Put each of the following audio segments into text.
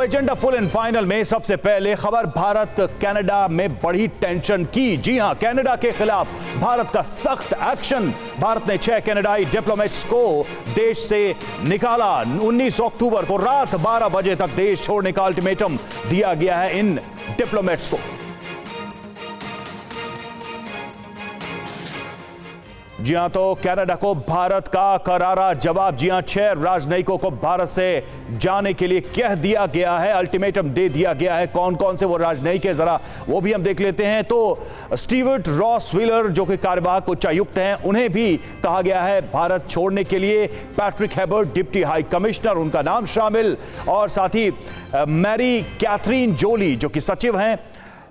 Agenda full and final में सबसे पहले खबर भारत कनाडा में बढ़ी टेंशन की। जी हां, कनाडा के खिलाफ भारत का सख्त एक्शन। भारत ने 6 कनाडाई डिप्लोमेट्स को देश से निकाला। 19 अक्टूबर को रात 12 बजे तक देश छोड़ने का अल्टीमेटम दिया गया है इन डिप्लोमेट्स को। जी हां, तो कनाडा को भारत का करारा जवाब। जी हां, 6 राजनयिकों को भारत से जाने के लिए कह दिया गया है, अल्टीमेटम दे दिया गया है। कौन कौन से वो राजनयिक है जरा वो भी हम देख लेते हैं। तो स्टीवर्ट रॉस व्हीलर जो कि कार्यवाहक उच्चायुक्त हैं, उन्हें भी कहा गया है भारत छोड़ने के लिए। Patrick Hebert deputy high commissioner, उनका नाम शामिल, और साथ ही मैरी कैथरीन जोली जो कि सचिव हैं,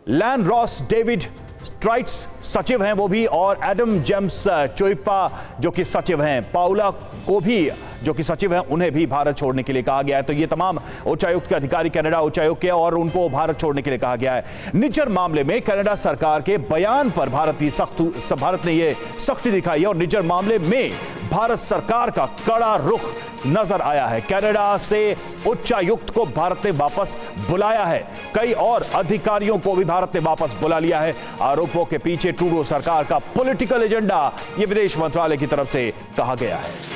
लैन रॉस डेविड स्ट्राइट्स सचिव हैं वो भी, और एडम जेम्स चोइफा जो कि सचिव हैं, पाउला को भी जो कि सचिव हैं, उन्हें भी भारत छोड़ने के लिए कहा गया है। तो ये तमाम उच्चायुक्त के अधिकारी कनाडा उच्चायुक्त के, और उनको भारत छोड़ने के लिए कहा गया है। निज्जर मामले में कनाडा सरकार के बयान पर भारत ने ये सख्ती दिखाई है, और निज्जर मामले में भारत सरकार का कड़ा रुख नजर आया है। कनाडा से उच्चायुक्त को भारत ने वापस बुलाया है, कई और अधिकारियों को भी भारत ने वापस बुला लिया है। आरोपों के पीछे ट्रूडो सरकार का पॉलिटिकल एजेंडा, ये विदेश मंत्रालय की तरफ से कहा गया है।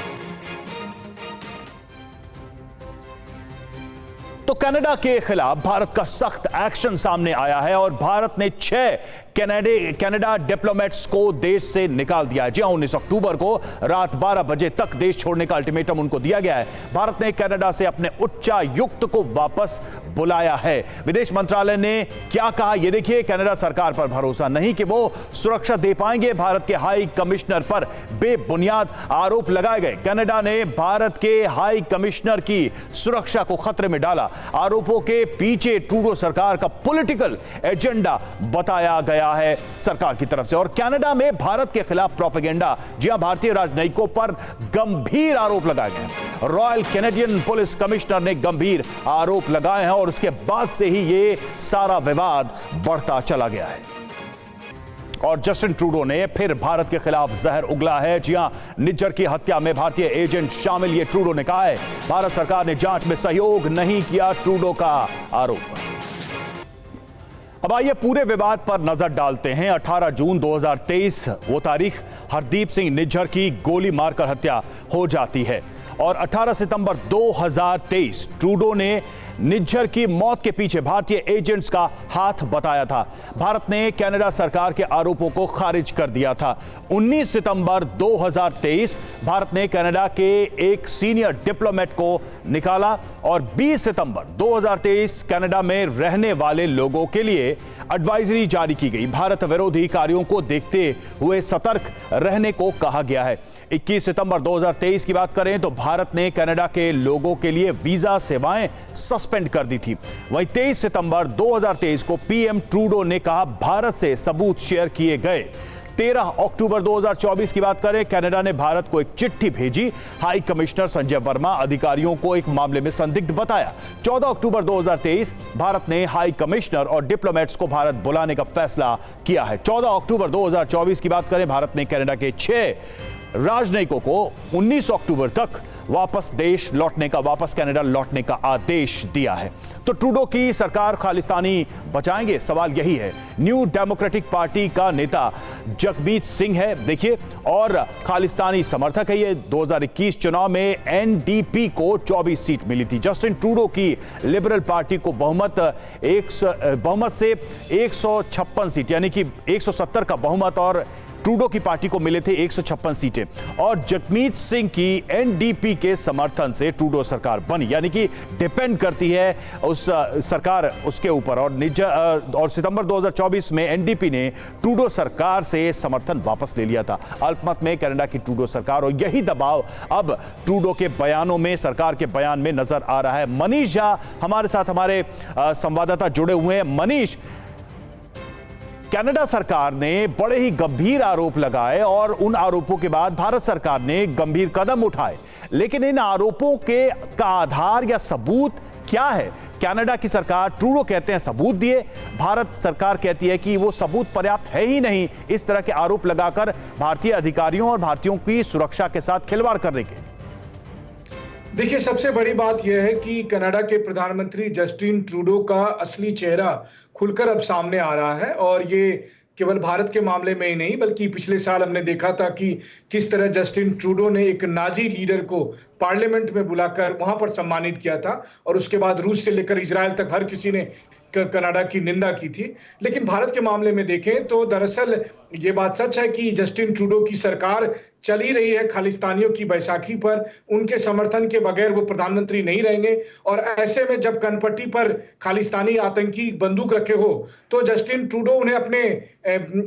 तो कनाडा के खिलाफ भारत का सख्त एक्शन सामने आया है, और भारत ने 6 कनाडा डिप्लोमेट्स को देश से निकाल दिया है। जी हां, 19 अक्टूबर को रात 12 बजे तक देश छोड़ने का अल्टीमेटम उनको दिया गया है। भारत ने कनाडा से अपने उच्चायुक्त को वापस बुलाया है। विदेश मंत्रालय ने क्या कहा ये देखिए। कनाडा सरकार पर भरोसा नहीं कि वो सुरक्षा दे पाएंगे। भारत के हाई कमिश्नर पर बेबुनियाद आरोप लगाए गए। कनाडा ने भारत के हाई कमिश्नर की सुरक्षा को खतरे में डाला। आरोपों के पीछे ट्रूडो सरकार का पॉलिटिकल एजेंडा बताया गया है सरकार की तरफ से। और कनाडा में भारत के खिलाफ प्रोपेगेंडा, जी हां, भारतीय राजनयिकों पर गंभीर आरोप लगाए गए। रॉयल कैनेडियन पुलिस कमिश्नर ने गंभीर आरोप लगाए हैं, और उसके बाद से ही ये सारा विवाद बढ़ता चला गया है। और जस्टिन ट्रूडो ने फिर भारत के खिलाफ जहर उगला है। जी हां, निज्जर की हत्या में भारतीय एजेंट शामिल, ये ट्रूडो ने कहा है। भारत सरकार ने जांच में सहयोग नहीं किया, ट्रूडो का आरोप। अब आइए पूरे विवाद पर नजर डालते हैं। 18 जून 2023 वो तारीख, हरदीप सिंह निज्जर की गोली मारकर हत्या हो जाती है, और 18 सितंबर 2023 ट्रूडो ने निज्जर की मौत के पीछे भारतीय एजेंट्स का हाथ बताया था। भारत ने कनाडा सरकार के आरोपों को खारिज कर दिया था। 19 सितंबर 2023 भारत ने कनाडा के एक सीनियर डिप्लोमेट को निकाला, और 20 सितंबर 2023 कनाडा में रहने वाले लोगों के लिए एडवाइजरी जारी की गई। भारत विरोधी कार्यों को देखते हुए सतर्क रहने को कहा गया है। 21 सितंबर 2023 की बात करें तो भारत ने कनाडा के लोगों के लिए वीजा सेवाएं सस्पेंड कर दी थी। वहीं 23 सितंबर 2023 को पीएम ट्रूडो ने कहा भारत से सबूत शेयर किए गए। 13 अक्टूबर 2024 की बात करें, कनाडा ने भारत को एक चिट्ठी भेजी। हाई कमिश्नर संजय वर्मा अधिकारियों को एक मामले में संदिग्ध बताया। 14 अक्टूबर 2023 भारत ने हाई कमिश्नर और डिप्लोमेट्स को भारत बुलाने का फैसला किया है। 14 अक्टूबर 2024 की बात करें, भारत ने कनाडा के 6 राजनयिकों को 19 अक्टूबर तक वापस कनाडा लौटने का आदेश दिया है। तो ट्रूडो की सरकार खालिस्तानी बचाएंगे, सवाल यही है। न्यू डेमोक्रेटिक पार्टी का नेता जगमीत सिंह है देखिए, और खालिस्तानी समर्थक है ये। 2021 चुनाव में एनडीपी को 24 सीट मिली थी। जस्टिन ट्रूडो की लिबरल पार्टी को बहुमत से 156 सीट, यानी कि 170 का बहुमत, और ट्रूडो की पार्टी को मिले थे 156 सीटें। और जगमीत सिंह की एनडीपी के समर्थन से ट्रूडो सरकार बनी, यानी कि डिपेंड करती है उस सरकार उसके ऊपर। और सितंबर 2024 में एनडीपी ने ट्रूडो सरकार से समर्थन वापस ले लिया था, अल्पमत में कनाडा की ट्रूडो सरकार। और यही दबाव अब ट्रूडो के बयानों में, सरकार के बयान में नजर आ रहा है। मनीष झा हमारे साथ, हमारे संवाददाता जुड़े हुए हैं। मनीष, कनाडा सरकार ने बड़े ही गंभीर आरोप लगाए, और उन आरोपों के बाद भारत सरकार ने गंभीर कदम उठाए, लेकिन इन आरोपों का आधार या सबूत क्या है? कनाडा की सरकार, ट्रूडो कहते हैं सबूत दिए, भारत सरकार कहती है कि वो सबूत पर्याप्त है ही नहीं, इस तरह के आरोप लगाकर भारतीय अधिकारियों और भारतीयों की सुरक्षा के साथ खिलवाड़ करने के। देखिए, सबसे बड़ी बात यह है कि कनाडा के प्रधानमंत्री जस्टिन ट्रूडो का असली चेहरा खुलकर अब सामने आ रहा है और ये केवल भारत के मामले में ही नहीं बल्कि पिछले साल हमने देखा था कि किस तरह जस्टिन ट्रूडो ने एक नाजी लीडर को पार्लियामेंट में बुलाकर वहां पर सम्मानित किया था और उसके बाद रूस से लेकर इजरायल तक हर किसी ने कनाडा की निंदा की थी। लेकिन भारत के मामले में देखें तो दरअसल ये बात सच है कि जस्टिन ट्रूडो की सरकार चल ही रही है खालिस्तानियों की बैसाखी पर। उनके समर्थन के बगैर वो प्रधानमंत्री नहीं रहेंगे और ऐसे में जब कनपट्टी पर खालिस्तानी आतंकी बंदूक रखे हो तो जस्टिन ट्रूडो उन्हें अपने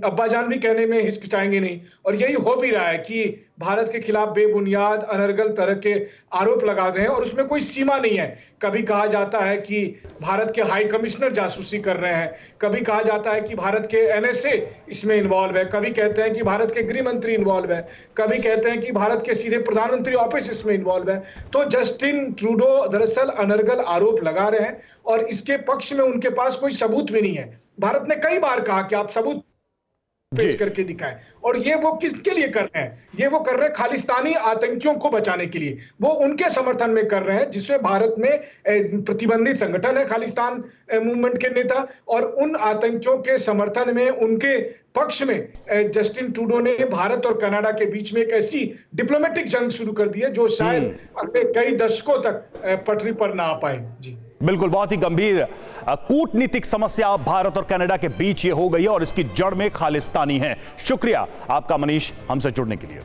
अब्बाजान भी कहने में हिचकिचाएंगे नहीं। और यही हो भी रहा है कि भारत के खिलाफ बेबुनियाद अनर्गल तरह के आरोप लगा रहे हैं और उसमें कोई सीमा नहीं है। कभी कहा जाता है कि भारत के हाई कमिश्नर जासूसी कर रहे हैं, कभी कहा जाता है कि भारत के एनएसए इसमें इन्वॉल्व है, कभी कहते हैं कि भारत के गृह मंत्री इन्वॉल्व है, कभी कहते हैं कि भारत के सीधे प्रधानमंत्री ऑफिस इसमें इन्वॉल्व है। तो जस्टिन ट्रूडो दरअसल अनर्गल आरोप लगा रहे हैं और इसके पक्ष में उनके पास कोई सबूत भी नहीं है। भारत ने कई बार कहा कि आप सबूत पेश करके दिखाएं और ये वो किसके लिए कर रहे हैं? ये वो कर रहे हैं खालिस्तानी आतंकियों को बचाने के लिए। वो उनके समर्थन में कर रहे हैं जिसमें भारत में प्रतिबंधित संगठन है खालिस्तान मूवमेंट के नेता और उन आतंकियों के समर्थन में उनके पक्ष में जस्टिन ट्रूडो ने भारत और कनाडा के बीच में एक ऐसी डिप्लोमेटिक जंग शुरू कर दी है जो शायद अगले कई दशकों तक पटरी पर ना आ पाए। जी बिल्कुल, बहुत ही गंभीर कूटनीतिक समस्या भारत और कनाडा के बीच ये हो गई है और इसकी जड़ में खालिस्तानी है। शुक्रिया आपका मनीष, हमसे जुड़ने के लिए।